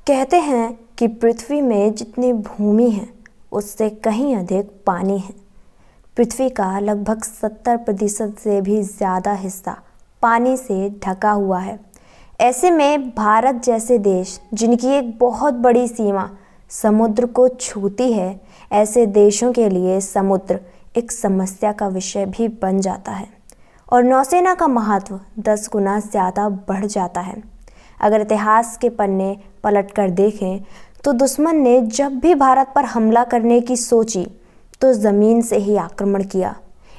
कहते हैं कि पृथ्वी में जितनी भूमि है उससे कहीं अधिक पानी है। पृथ्वी का लगभग 70% से भी ज़्यादा हिस्सा पानी से ढका हुआ है। ऐसे में भारत जैसे देश जिनकी एक बहुत बड़ी सीमा समुद्र को छूती है, ऐसे देशों के लिए समुद्र एक समस्या का विषय भी बन जाता है और नौसेना का महत्व 10 गुना ज़्यादा बढ़ जाता है। अगर इतिहास के पन्ने पलट कर देखें तो दुश्मन ने जब भी भारत पर हमला करने की सोची तो ज़मीन से ही आक्रमण किया।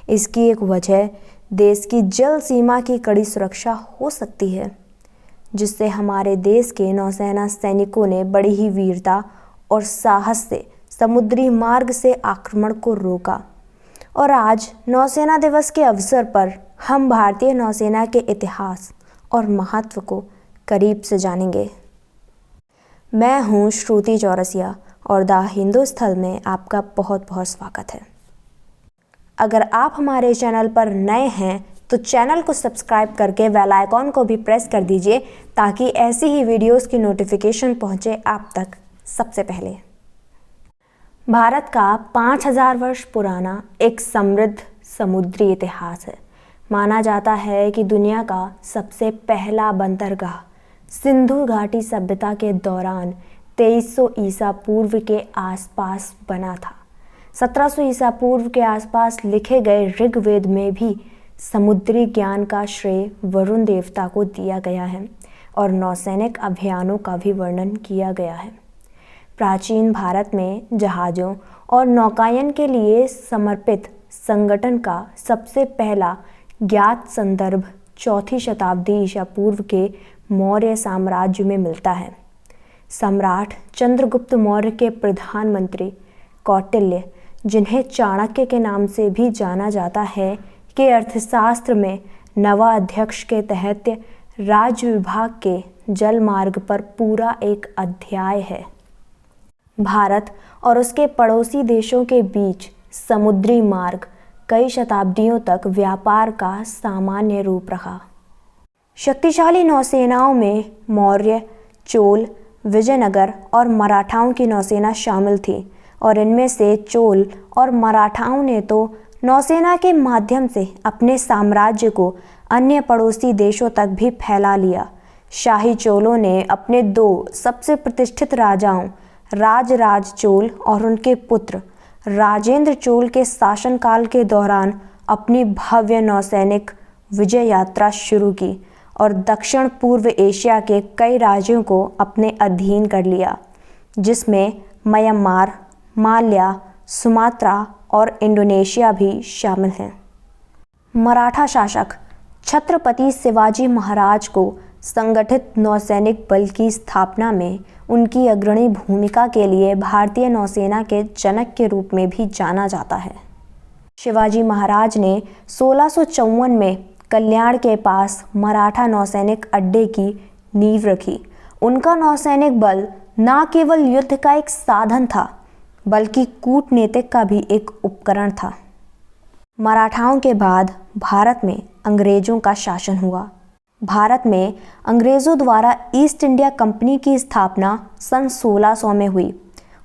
इसकी एक वजह देश की जल सीमा की कड़ी सुरक्षा हो सकती है, जिससे हमारे देश के नौसेना सैनिकों ने बड़ी ही वीरता और साहस से समुद्री मार्ग से आक्रमण को रोका। और आज नौसेना दिवस के अवसर पर हम भारतीय नौसेना के इतिहास और महत्व को करीब से जानेंगे। मैं हूं श्रुति चौरसिया और द हिंदुस्थल में आपका बहुत बहुत स्वागत है। अगर आप हमारे चैनल पर नए हैं तो चैनल को सब्सक्राइब करके बेल आइकॉन को भी प्रेस कर दीजिए ताकि ऐसी ही वीडियोस की नोटिफिकेशन पहुंचे आप तक सबसे पहले। भारत का 5000 वर्ष पुराना एक समृद्ध समुद्री इतिहास है। माना जाता है कि दुनिया का सबसे पहला बंदरगाह सिंधु घाटी सभ्यता के दौरान 2300 ईसा पूर्व के आसपास बना था। 1700 ईसा पूर्व के आसपास लिखे गए ऋग्वेद में भी समुद्री ज्ञान का श्रेय वरुण देवता को दिया गया है और नौसैनिक अभियानों का भी वर्णन किया गया है। प्राचीन भारत में जहाज़ों और नौकायन के लिए समर्पित संगठन का सबसे पहला ज्ञात संदर्भ 4वीं शताब्दी ईसा पूर्व के मौर्य साम्राज्य में मिलता है। सम्राट चंद्रगुप्त मौर्य के प्रधानमंत्री कौटिल्य, जिन्हें चाणक्य के नाम से भी जाना जाता है, के अर्थशास्त्र में नवा अध्यक्ष के तहत राज्य विभाग के जल मार्ग पर पूरा एक अध्याय है। भारत और उसके पड़ोसी देशों के बीच समुद्री मार्ग कई शताब्दियों तक व्यापार का सामान्य रूप रहा। शक्तिशाली नौसेनाओं में मौर्य, चोल, विजयनगर और मराठाओं की नौसेना शामिल थी और इनमें से चोल और मराठाओं ने तो नौसेना के माध्यम से अपने साम्राज्य को अन्य पड़ोसी देशों तक भी फैला लिया। शाही चोलों ने अपने 2 सबसे प्रतिष्ठित राजाओं राजराज चोल और उनके पुत्र राजेंद्र चोल के शासनकाल के दौरान अपनी भव्य नौसैनिक विजय यात्रा शुरू की और दक्षिण पूर्व एशिया के कई राज्यों को अपने अधीन कर लिया, जिसमें म्यांमार, माल्या, सुमात्रा और इंडोनेशिया भी शामिल हैं। मराठा शासक छत्रपति शिवाजी महाराज को संगठित नौसैनिक बल की स्थापना में उनकी अग्रणी भूमिका के लिए भारतीय नौसेना के जनक के रूप में भी जाना जाता है। शिवाजी महाराज ने 1654 में कल्याण के पास मराठा नौसैनिक अड्डे की नींव रखी। उनका नौसैनिक बल न केवल युद्ध का एक साधन था बल्कि कूटनीतिक का भी एक उपकरण था। मराठाओं के बाद भारत में अंग्रेजों का शासन हुआ। भारत में अंग्रेज़ों द्वारा ईस्ट इंडिया कंपनी की स्थापना सन 1600 में हुई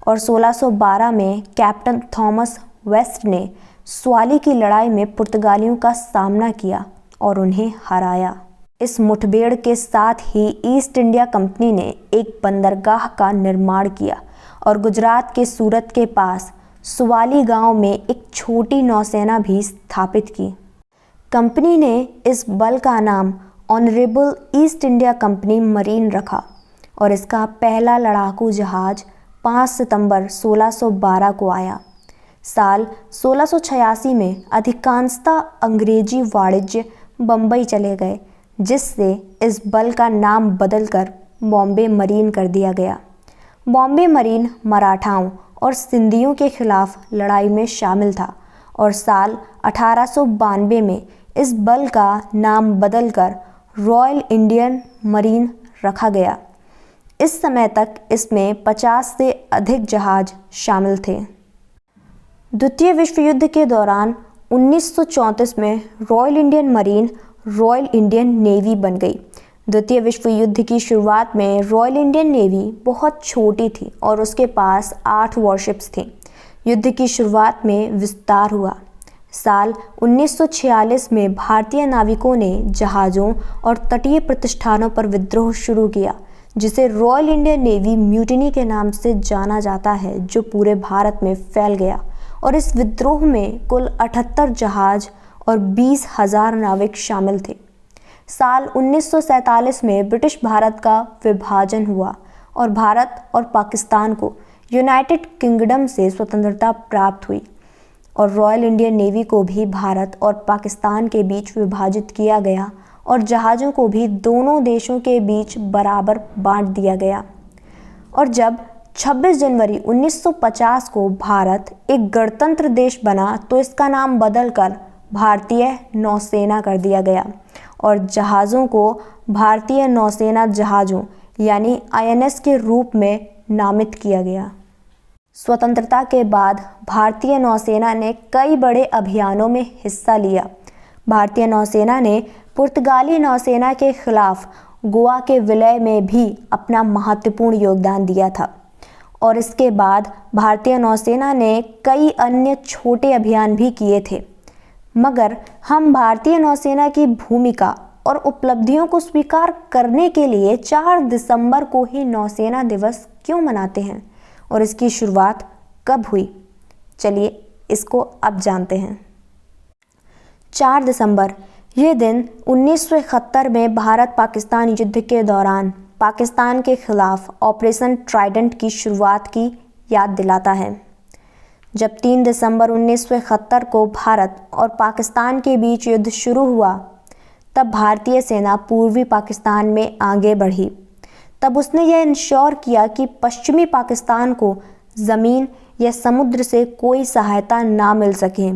और 1612 में कैप्टन थॉमस वेस्ट ने स्वाली की लड़ाई में पुर्तगालियों का सामना किया और उन्हें हराया। इस मुठभेड़ के साथ ही ईस्ट इंडिया कंपनी ने एक बंदरगाह का निर्माण किया और गुजरात के सूरत के पास सुवाली गांव में एक छोटी नौसेना भी स्थापित की। कंपनी ने इस बल का नाम honourable east India company marine रखा और इसका पहला लड़ाकू जहाज 5 सितंबर 1612 को आया। साल 1686 में अधिकांशतः अंग्रेजी वाणिज्य बम्बई चले गए, जिससे इस बल का नाम बदलकर बॉम्बे मरीन कर दिया गया। बॉम्बे मरीन मराठाओं और सिंधियों के खिलाफ लड़ाई में शामिल था और साल 1892 में इस बल का नाम बदलकर रॉयल इंडियन मरीन रखा गया। इस समय तक इसमें 50 से अधिक जहाज शामिल थे। द्वितीय विश्व युद्ध के दौरान 1934 में royal Indian marine royal Indian navy बन गई। द्वितीय विश्व युद्ध की शुरुआत में रॉयल इंडियन नेवी बहुत छोटी थी और उसके पास 8 वॉरशिप्स थी। युद्ध की शुरुआत में विस्तार हुआ। साल 1946 में भारतीय नाविकों ने जहाज़ों और तटीय प्रतिष्ठानों पर विद्रोह शुरू किया, जिसे रॉयल इंडियन नेवी म्यूटिनी के नाम से जाना जाता है, जो पूरे भारत में फैल गया। और इस विद्रोह में कुल 78 जहाज़ और 20,000 नाविक शामिल थे। साल 1947 में ब्रिटिश भारत का विभाजन हुआ और भारत और पाकिस्तान को यूनाइटेड किंगडम से स्वतंत्रता प्राप्त हुई और रॉयल इंडियन नेवी को भी भारत और पाकिस्तान के बीच विभाजित किया गया और जहाज़ों को भी दोनों देशों के बीच बराबर बांट दिया गया। और जब 26 जनवरी 1950 को भारत एक गणतंत्र देश बना तो इसका नाम बदलकर भारतीय नौसेना कर दिया गया और जहाज़ों को भारतीय नौसेना जहाज़ों यानी INS के रूप में नामित किया गया। स्वतंत्रता के बाद भारतीय नौसेना ने कई बड़े अभियानों में हिस्सा लिया। भारतीय नौसेना ने पुर्तगाली नौसेना के खिलाफ गोवा के विलय में भी अपना महत्वपूर्ण योगदान दिया था और इसके बाद भारतीय नौसेना ने कई अन्य छोटे अभियान भी किए थे। मगर हम भारतीय नौसेना की भूमिका और उपलब्धियों को स्वीकार करने के लिए 4 दिसंबर को ही नौसेना दिवस क्यों मनाते हैं और इसकी शुरुआत कब हुई? चलिए इसको अब जानते हैं। 4 दिसंबर ये दिन 1971 में भारत पाकिस्तान युद्ध के दौरान पाकिस्तान के खिलाफ ऑपरेशन ट्राइडेंट की शुरुआत की याद दिलाता है। जब 3 दिसंबर 1971 को भारत और पाकिस्तान के बीच युद्ध शुरू हुआ, तब भारतीय सेना पूर्वी पाकिस्तान में आगे बढ़ी। तब उसने यह इंश्योर किया कि पश्चिमी पाकिस्तान को ज़मीन या समुद्र से कोई सहायता ना मिल सके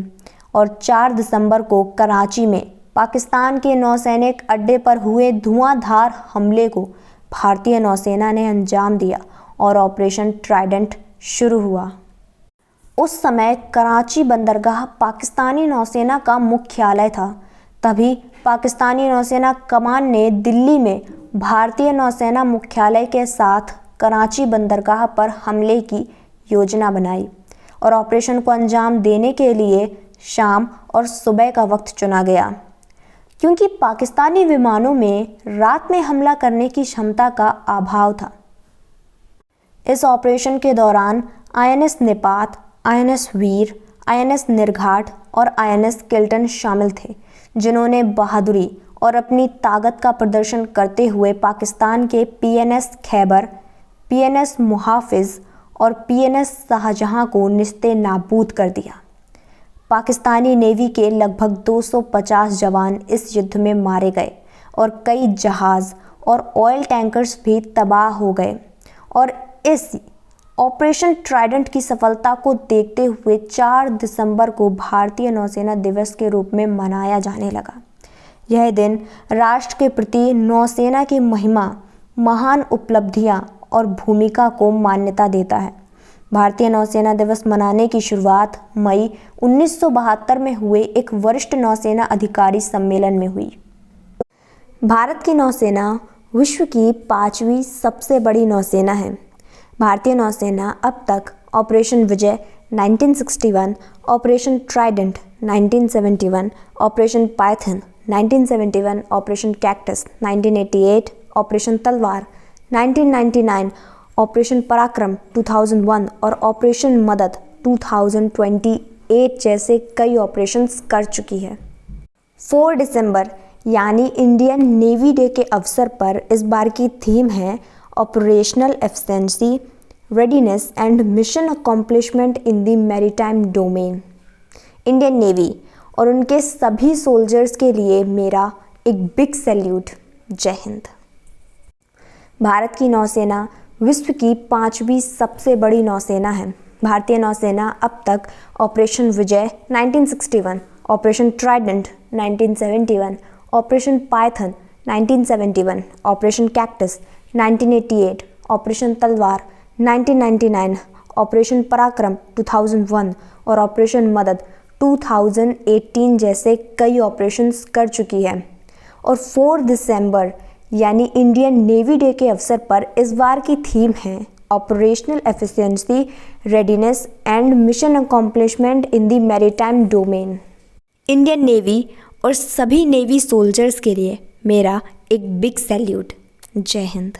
और 4 दिसंबर को कराची में पाकिस्तान के नौसैनिक अड्डे पर हुए धुआंधार हमले को भारतीय नौसेना ने अंजाम दिया और ऑपरेशन ट्राइडेंट शुरू हुआ। उस समय कराची बंदरगाह पाकिस्तानी नौसेना का मुख्यालय था। तभी पाकिस्तानी नौसेना कमान ने दिल्ली में भारतीय नौसेना मुख्यालय के साथ कराची बंदरगाह पर हमले की योजना बनाई और ऑपरेशन को अंजाम देने के लिए शाम और सुबह का वक्त चुना गया, क्योंकि पाकिस्तानी विमानों में रात में हमला करने की क्षमता का अभाव था। इस ऑपरेशन के दौरान INS निपात, INS वीर, INS निर्घाट और INS किल्टन शामिल थे, जिन्होंने बहादुरी और अपनी ताकत का प्रदर्शन करते हुए पाकिस्तान के PNS खैबर, PNS मुहाफिज और PNS शाहजहां को निस्ते नाबूद कर दिया। पाकिस्तानी नेवी के लगभग 250 जवान इस युद्ध में मारे गए और कई जहाज़ और ऑयल टैंकर्स भी तबाह हो गए और इस ऑपरेशन ट्राइडेंट की सफलता को देखते हुए 4 दिसंबर को भारतीय नौसेना दिवस के रूप में मनाया जाने लगा। यह दिन राष्ट्र के प्रति नौसेना की महिमा, महान उपलब्धियां और भूमिका को मान्यता देता है। भारतीय नौसेना दिवस मनाने की शुरुआत मई 1972 में हुए एक वरिष्ठ नौसेना अधिकारी सम्मेलन में हुई। भारत की नौसेना विश्व की 5वीं सबसे बड़ी नौसेना है। भारतीय नौसेना अब तक ऑपरेशन विजय 1961, operation Trident 1971, operation Python 1971, operation cactus 1988, operation तलवार 1999, ऑपरेशन पराक्रम 2001 और ऑपरेशन मदद 2028 जैसे कई ऑपरेशंस कर चुकी है। 4 दिसंबर यानी इंडियन नेवी डे के अवसर पर इस बार की थीम है operational efficiency, readiness and mission accomplishment in the maritime domain. Indian navy और उनके सभी सोल्जर्स के लिए मेरा एक बिग सैल्यूट। जय हिंद। भारत की नौसेना विश्व की 5वीं सबसे बड़ी नौसेना है। भारतीय नौसेना अब तक ऑपरेशन विजय 1961, operation Trident 1971, operation Python 1971, operation cactus 1988, operation तलवार 1999, ऑपरेशन पराक्रम 2001 और ऑपरेशन मदद 2018 जैसे कई ऑपरेशंस कर चुकी है। और 4 दिसंबर यानी इंडियन नेवी डे के अवसर पर इस बार की थीम है operational efficiency, readiness and mission accomplishment in the maritime domain. Indian navy और सभी नेवी सोल्जर्स के लिए मेरा एक बिग सैल्यूट। जय हिंद।